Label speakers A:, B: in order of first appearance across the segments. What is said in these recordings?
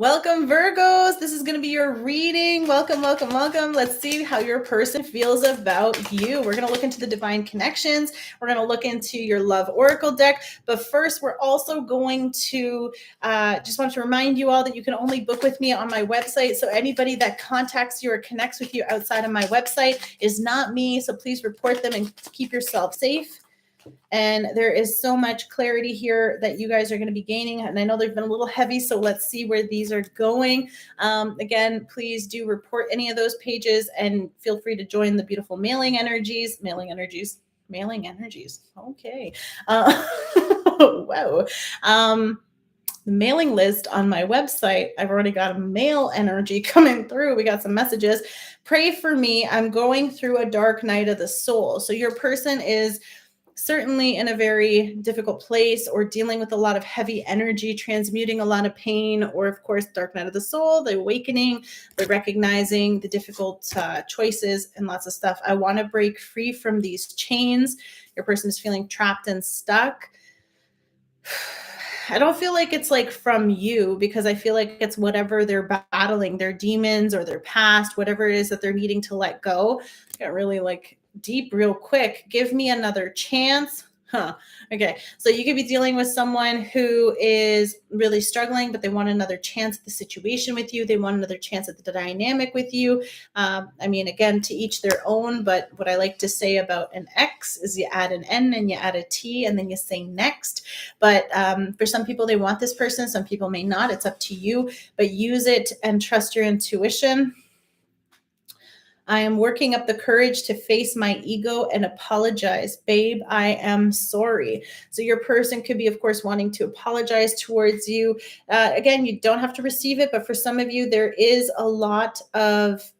A: Welcome, Virgos. This is going to be your reading. Welcome, welcome, welcome. Let's see how your person feels about you. We're going to look into the divine connections. We're going to look into your love oracle deck. But first, we're also going to just want to remind you all that you can only book with me on my website. So anybody that contacts you or connects with you outside of my website is not me. So please report them and keep yourself safe. And there is so much clarity here that you guys are going to be gaining. And I know they've been a little heavy, so let's see where these are going. Again, please do report any of those pages and feel free to join the beautiful mailing energies. Okay. Wow. The mailing list on my website. I've already got a mail energy coming through. We got some messages. Pray for me. I'm going through a dark night of the soul. So your person is certainly in a very difficult place or dealing with a lot of heavy energy, transmuting a lot of pain, or of course, dark night of the soul, the awakening, the recognizing the difficult choices and lots of stuff. I want to break free from these chains. Your person is feeling trapped and stuck. I don't feel like it's like from you, because I feel like it's whatever they're battling, their demons or their past, whatever it is that they're needing to let go. Got really like deep real quick. Give me another chance. Okay. So you could be dealing with someone who is really struggling, but they want another chance at the situation with you. They want another chance at the dynamic with you. I mean, again, to each their own, but what I like to say about an X is you add an N and you add a T and then you say next. But for some people, they want this person. Some people may not. It's up to you, but use it and trust your intuition. I am working up the courage to face my ego and apologize. Babe, I am sorry. So your person could be, of course, wanting to apologize towards you. Again, you don't have to receive it, but for some of you, there is a lot of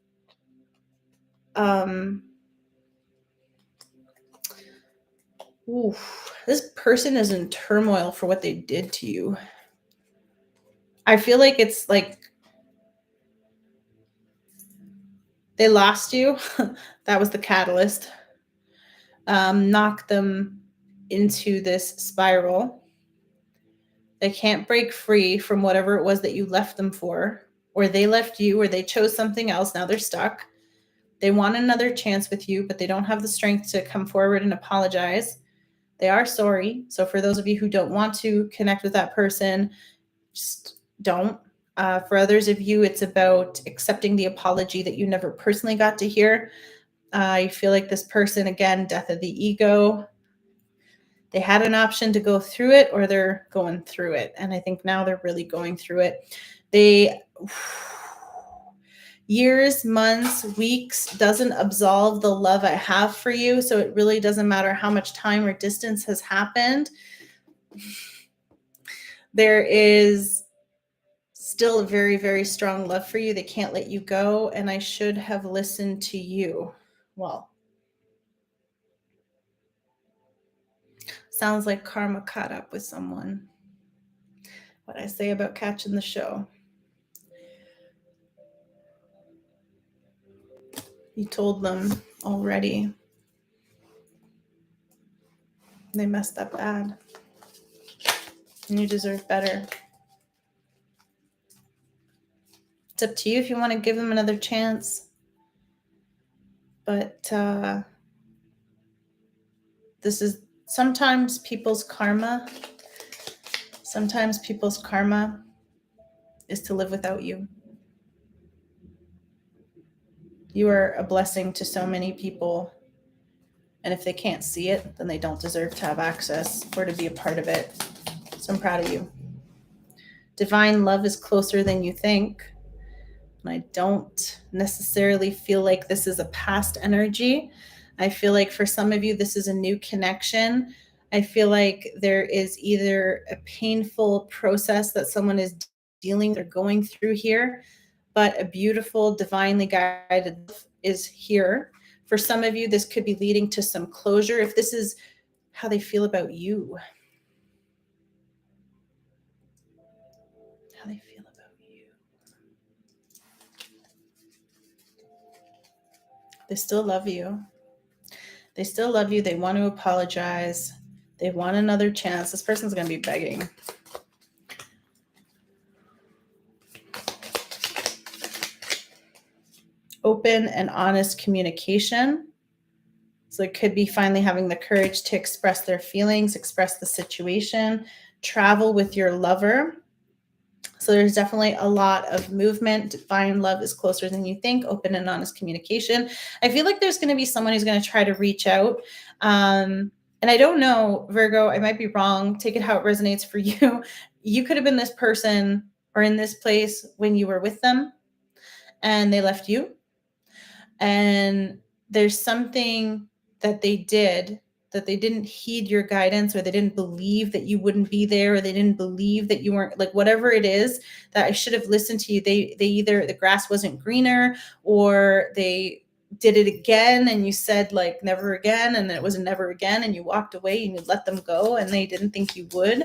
A: this person is in turmoil for what they did to you. I feel like it's like they lost you. That was the catalyst. Knocked them into this spiral. They can't break free from whatever it was that you left them for, or they left you, or they chose something else. Now they're stuck. They want another chance with you, but they don't have the strength to come forward and apologize. They are sorry. So for those of you who don't want to connect with that person, just don't. For others of you, it's about accepting the apology that you never personally got to hear. I feel like this person, again, death of the ego. They had an option to go through it, or they're going through it. And I think now they're really going through it. Years, months, weeks doesn't absolve the love I have for you. So it really doesn't matter how much time or distance has happened. There is still a very, very strong love for you. They can't let you go. And I should have listened to you. Well, sounds like karma caught up with someone. What I say about catching the show. You told them already. They messed up bad. And you deserve better. It's up to you if you want to give them another chance. But this is sometimes people's karma. Sometimes people's karma is to live without you. You are a blessing to so many people. And if they can't see it, then they don't deserve to have access or to be a part of it. So I'm proud of you. Divine love is closer than you think. And I don't necessarily feel like this is a past energy. I feel like for some of you, this is a new connection. I feel like there is either a painful process that someone is dealing or going through here, but a beautiful, divinely guided love is here. For some of you, this could be leading to some closure if this is how they feel about you. How they feel about you. They still love you. They still love you. They want to apologize. They want another chance. This person's going to be begging. open and honest communication. So it could be finally having the courage to express their feelings, express the situation, travel with your lover. So there's definitely a lot of movement. Divine love is closer than you think. Open and honest communication. I feel like there's going to be someone who's going to try to reach out. And I don't know, Virgo, I might be wrong. Take it how it resonates for you. You could have been this person or in this place when you were with them and they left you. And there's something that they did that they didn't heed your guidance, or they didn't believe that you wouldn't be there, or they didn't believe that you weren't, like, whatever it is that I should have listened to you. They either the grass wasn't greener, or they did it again and you said like never again, and it was never again, and you walked away and you let them go and they didn't think you would.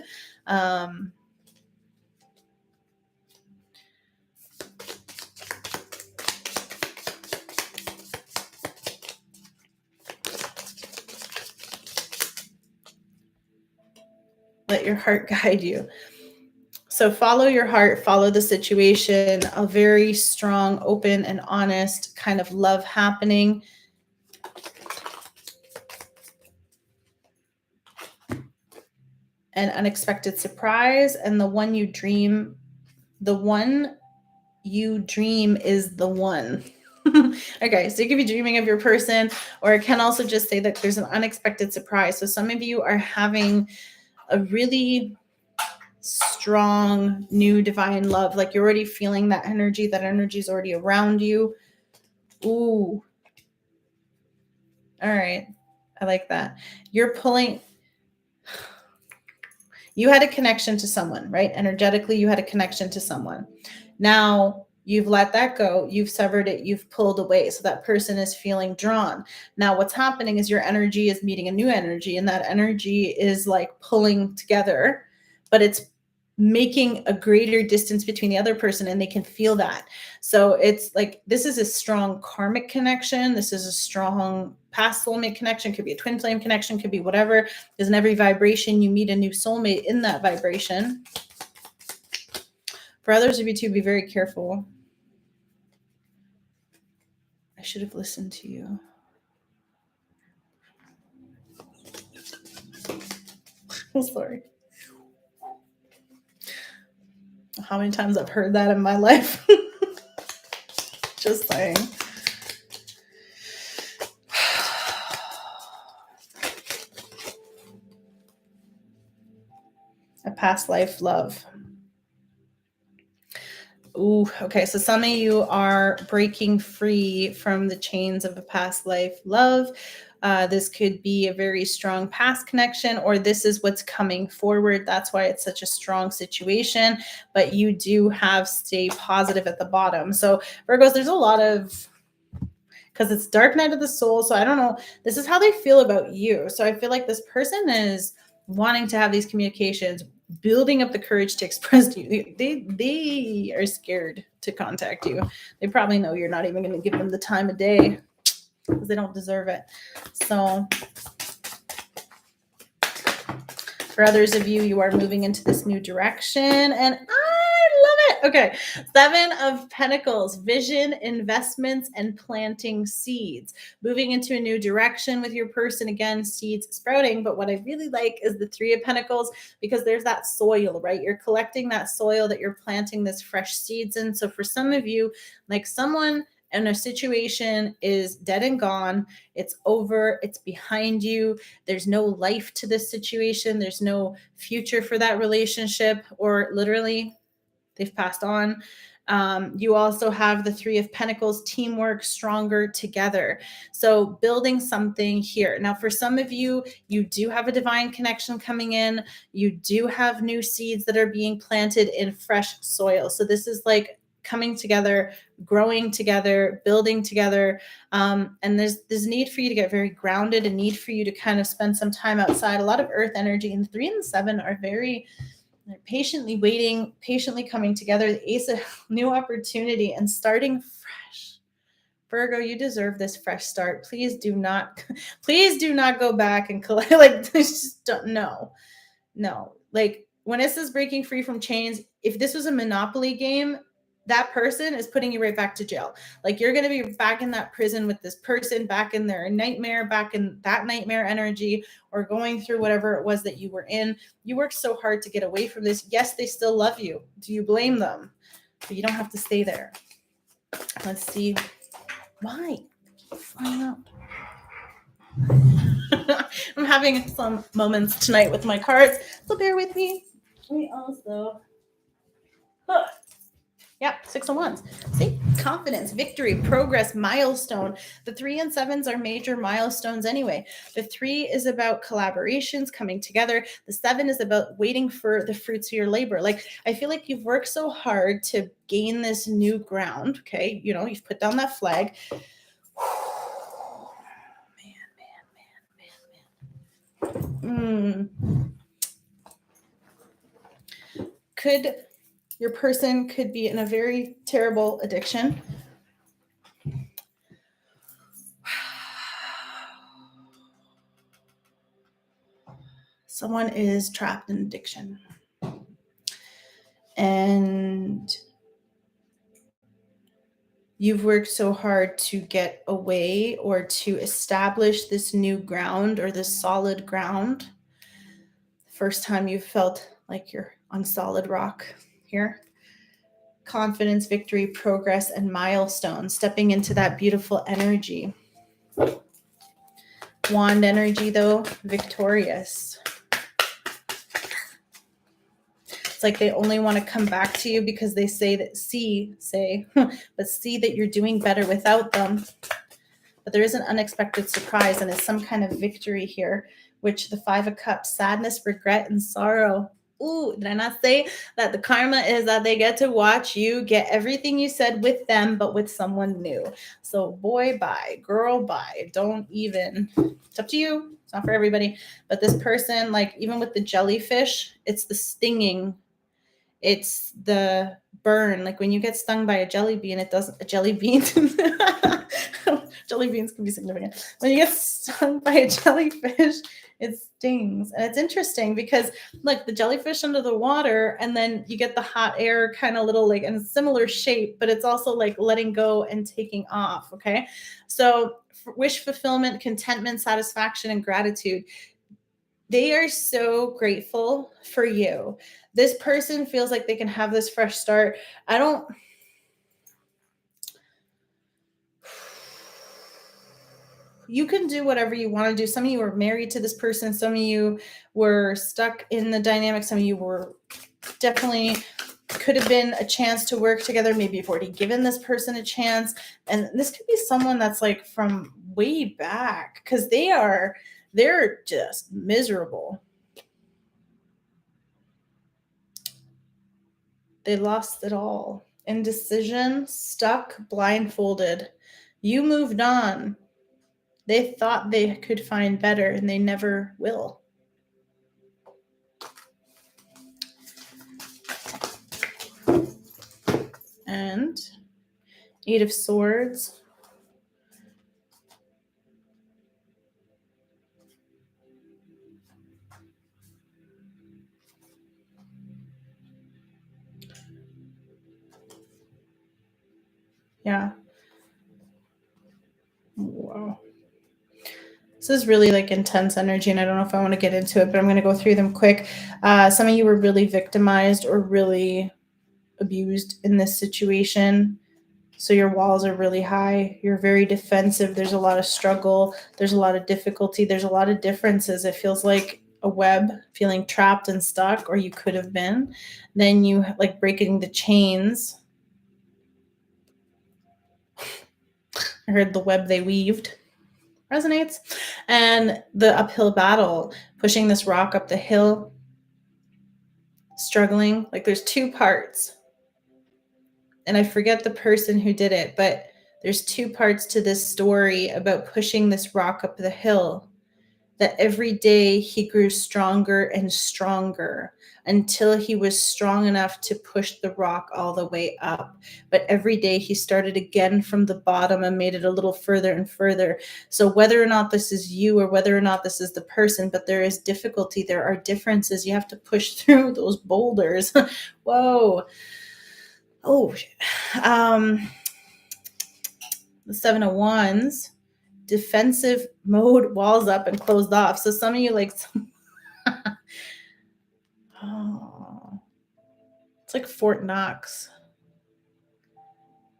A: Let your heart guide you. So follow your heart, follow the situation, a very strong, open, and honest kind of love happening. An unexpected surprise, and the one you dream is the one. Okay, so you could be dreaming of your person, or it can also just say that there's an unexpected surprise. So some of you are having a really strong new divine love, like you're already feeling that energy is already around you. Ooh, all right, I like that. You had a connection to someone, right? Energetically, you had a connection to someone. Now you've let that go, you've severed it, you've pulled away, so that person is feeling drawn. Now what's happening is your energy is meeting a new energy, and that energy is like pulling together, but it's making a greater distance between the other person, and they can feel that. So it's like, this is a strong karmic connection. This is a strong past soulmate connection. Could be a twin flame connection, could be whatever. Because in every vibration, you meet a new soulmate in that vibration. For others of you too, be very careful. I should have listened to you. I'm sorry. How many times I've heard that in my life. Just saying. A past life love. Ooh, okay. So some of you are breaking free from the chains of a past life love. This could be a very strong past connection, or this is what's coming forward. That's why it's such a strong situation. But you do have stay positive at the bottom. So Virgos, there's a lot of, because it's dark night of the soul. So I don't know. This is how they feel about you. So I feel like this person is wanting to have these communications, building up the courage to express to you. They are scared to contact you. They probably know you're not even going to give them the time of day because they don't deserve it. So for others of you, you are moving into this new direction, and I love it. Okay. 7 of Pentacles, vision, investments, and planting seeds. Moving into a new direction with your person. Again, seeds sprouting. But what I really like is the 3 of Pentacles, because there's that soil, right? You're collecting that soil that you're planting this fresh seeds in. So for some of you, like someone and a situation is dead and gone. It's over. It's behind you. There's no life to this situation. There's no future for that relationship, or literally they've passed on. You also have the 3 of Pentacles, teamwork, stronger together. So building something here. Now, for some of you, you do have a divine connection coming in. You do have new seeds that are being planted in fresh soil. So this is like coming together, growing together, building together. And there's this need for you to get very grounded, a need for you to kind of spend some time outside. A lot of earth energy, and 3 and 7 are they're patiently waiting, patiently coming together. The Ace of new opportunity and starting fresh. Virgo, you deserve this fresh start. Please do not go back and collect. Like, just don't, no. Like when it says breaking free from chains, if this was a Monopoly game, that person is putting you right back to jail. Like you're going to be back in that prison with this person, back in their nightmare, back in that nightmare energy, or going through whatever it was that you were in. You worked so hard to get away from this. Yes, they still love you. Do you blame them? But you don't have to stay there. Let's see. Why? Flying up. I'm having some moments tonight with my cards, so bear with me. We also... Yep, 6 of Wands. See, confidence, victory, progress, milestone. The 3 and 7s are major milestones anyway. The 3 is about collaborations coming together. The 7 is about waiting for the fruits of your labor. Like, I feel like you've worked so hard to gain this new ground. Okay, you know, you've put down that flag. Your person could be in a very terrible addiction. Someone is trapped in addiction. And you've worked so hard to get away or to establish this new ground or this solid ground. First time you felt like you're on solid rock here. Confidence, victory, progress, and milestone. Stepping into that beautiful energy. Wand energy, though, victorious. It's like they only want to come back to you because they but see that you're doing better without them. But there is an unexpected surprise, and it's some kind of victory here, which the 5 of Cups, sadness, regret, and sorrow. Ooh, did I not say that the karma is that they get to watch you get everything you said with them, but with someone new? So boy, bye. Girl, bye. Don't even. It's up to you. It's not for everybody. But this person, like even with the jellyfish, it's the stinging. It's the burn. Like when you get stung by a jelly bean, it doesn't. A jelly bean. Jelly beans can be significant. When you get stung by a jellyfish, it stings. And it's interesting because like the jellyfish under the water, and then you get the hot air kind of little like in a similar shape, but it's also like letting go and taking off. Okay. So wish fulfillment, contentment, satisfaction, and gratitude. They are so grateful for you. This person feels like they can have this fresh start. You can do whatever you want to do. Some of you were married to this person. Some of you were stuck in the dynamic. Some of you were definitely could have been a chance to work together. Maybe you've already given this person a chance. And this could be someone that's like from way back because they're just miserable. They lost it all. Indecision, stuck, blindfolded. You moved on. They thought they could find better, and they never will. And 8 of Swords. Yeah. Wow. This is really like intense energy, and I don't know if I want to get into it, but I'm going to go through them quick. Some of you were really victimized or really abused in this situation. So your walls are really high. You're very defensive. There's a lot of struggle. There's a lot of difficulty. There's a lot of differences. It feels like a web, feeling trapped and stuck, or you could have been. Then you like breaking the chains. I heard the web they weaved. Resonates. And the uphill battle, pushing this rock up the hill, struggling. Like there's 2 parts. And I forget the person who did it, but there's 2 parts to this story about pushing this rock up the hill. That every day he grew stronger and stronger until he was strong enough to push the rock all the way up. But every day he started again from the bottom and made it a little further and further. So whether or not this is you or whether or not this is the person, but there is difficulty, there are differences. You have to push through those boulders. Whoa. Oh, the Seven of Wands, defensive mode, walls up and closed off. So some of you like, oh, it's like Fort Knox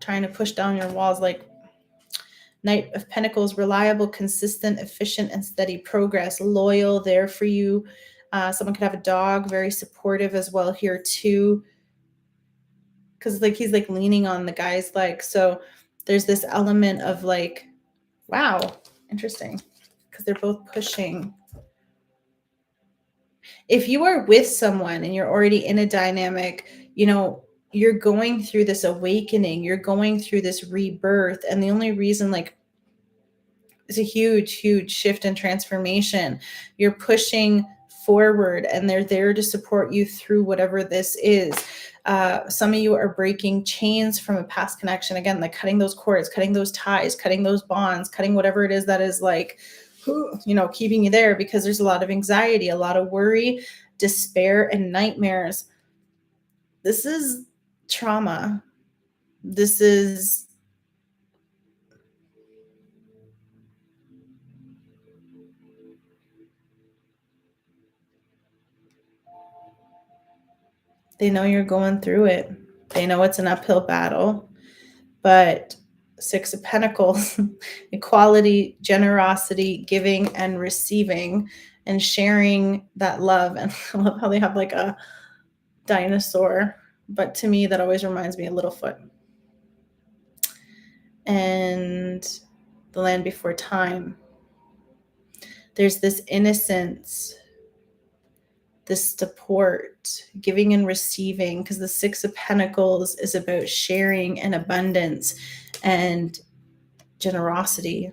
A: trying to push down your walls. Like Knight of Pentacles, reliable, consistent, efficient, and steady progress, loyal, there for you. Someone could have a dog, very supportive as well here too. Because like he's like leaning on the guy's leg. So there's this element of like, wow, interesting. Because they're both pushing. If you are with someone and you're already in a dynamic, you're going through this awakening, you're going through this rebirth. And the only reason, like, it's a huge, huge shift and transformation. You're pushing forward and they're there to support you through whatever this is. Some of you are breaking chains from a past connection. Again, like cutting those cords, cutting those ties, cutting those bonds, cutting whatever it is that is like, keeping you there, because there's a lot of anxiety, a lot of worry, despair, and nightmares. This is trauma. This is they know you're going through it. They know it's an uphill battle, but Six of Pentacles, equality, generosity, giving and receiving and sharing that love. And I love how they have like a dinosaur, but to me that always reminds me of Littlefoot. And the Land Before Time. There's this innocence, this support, giving and receiving, because the Six of Pentacles is about sharing and abundance and generosity.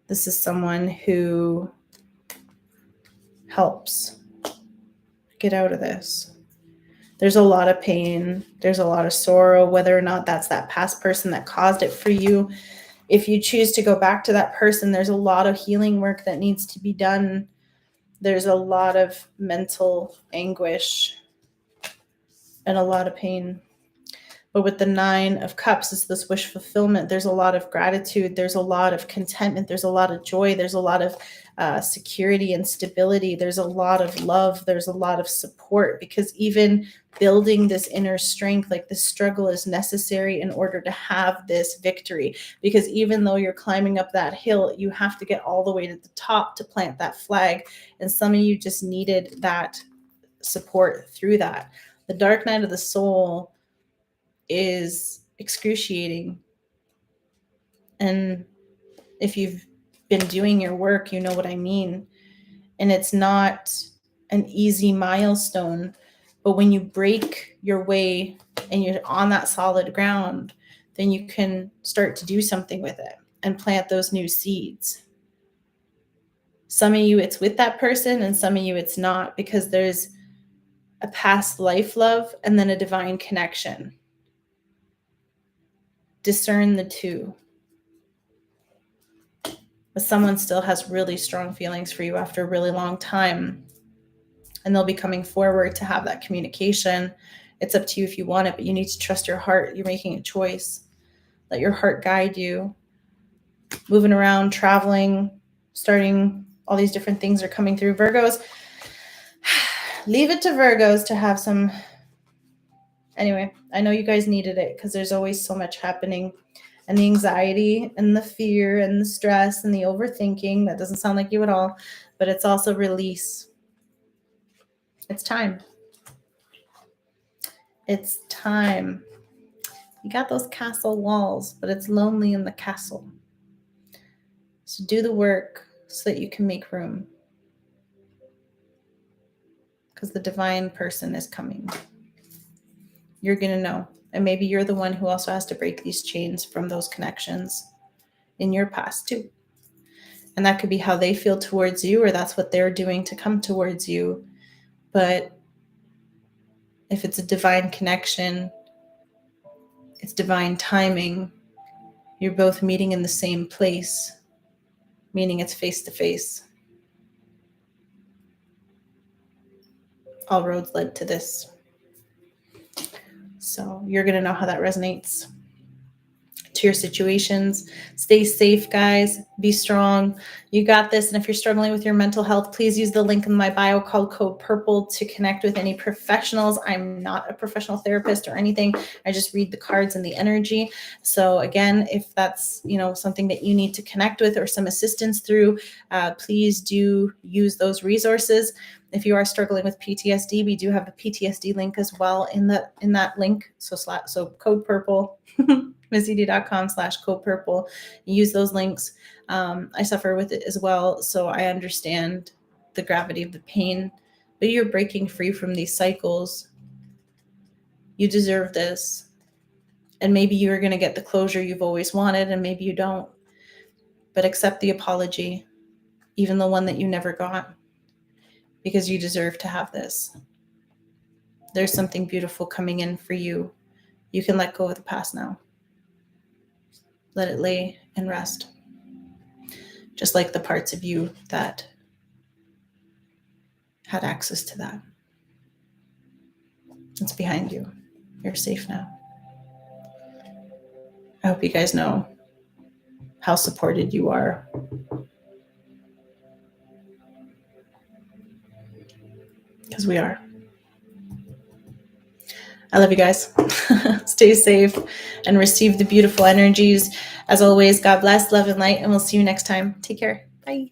A: This is someone who helps get out of this. There's a lot of pain. There's a lot of sorrow, whether or not that's that past person that caused it for you. If you choose to go back to that person, there's a lot of healing work that needs to be done. There's a lot of mental anguish and a lot of pain. But with the Nine of Cups, it's this wish fulfillment. There's a lot of gratitude. There's a lot of contentment. There's a lot of joy. There's a lot of security and stability. There's a lot of love. There's a lot of support, because even building this inner strength, like this struggle is necessary in order to have this victory. Because even though you're climbing up that hill, you have to get all the way to the top to plant that flag. And some of you just needed that support through that. The Dark Night of the Soul is excruciating. And if you've been doing your work, you know what I mean. And it's not an easy milestone, but when you break your way and you're on that solid ground, then you can start to do something with it and plant those new seeds. Some of you, it's with that person, and some of you, it's not, because there's a past life love and then a divine connection. Discern the two. But someone still has really strong feelings for you after a really long time, and they'll be coming forward to have that communication. It's up to you if you want it, but you need to trust your heart. You're making a choice. Let your heart guide you. Moving around, traveling, starting, all these different things are coming through. Virgos, leave it to Virgos to have some. Anyway, I know you guys needed it, because there's always so much happening. And the anxiety and the fear and the stress and the overthinking, that doesn't sound like you at all, but it's also release. It's time. It's time. You got those castle walls, but it's lonely in the castle. So do the work so that you can make room, because the divine person is coming. You're going to know. And maybe you're the one who also has to break these chains from those connections in your past too. And that could be how they feel towards you, or that's what they're doing to come towards you. But if it's a divine connection, it's divine timing. You're both meeting in the same place, meaning it's face to face. All roads led to this. So you're going to know how that resonates to your situations. Stay safe, guys. Be strong. You got this. And if you're struggling with your mental health, please use the link in my bio called Code Purple to connect with any professionals. I'm not a professional therapist or anything. I just read the cards and the energy. So again, if that's, you know, something that you need to connect with or some assistance through, please do use those resources. If you are struggling with PTSD, we do have a PTSD link as well in that link. So Code Purple, missedie.com/Code Purple. Use those links. I suffer with it as well, so I understand the gravity of the pain. But you're breaking free from these cycles. You deserve this, and maybe you're going to get the closure you've always wanted, and maybe you don't. But accept the apology, even the one that you never got, because you deserve to have this. There's something beautiful coming in for you. You can let go of the past now. Let it lay and rest. Just like the parts of you that had access to that. It's behind you. You're safe now. I hope you guys know how supported you are. Because we are. I love you guys. Stay safe and receive the beautiful energies. As always, God bless, love, and light, and we'll see you next time. Take care. Bye.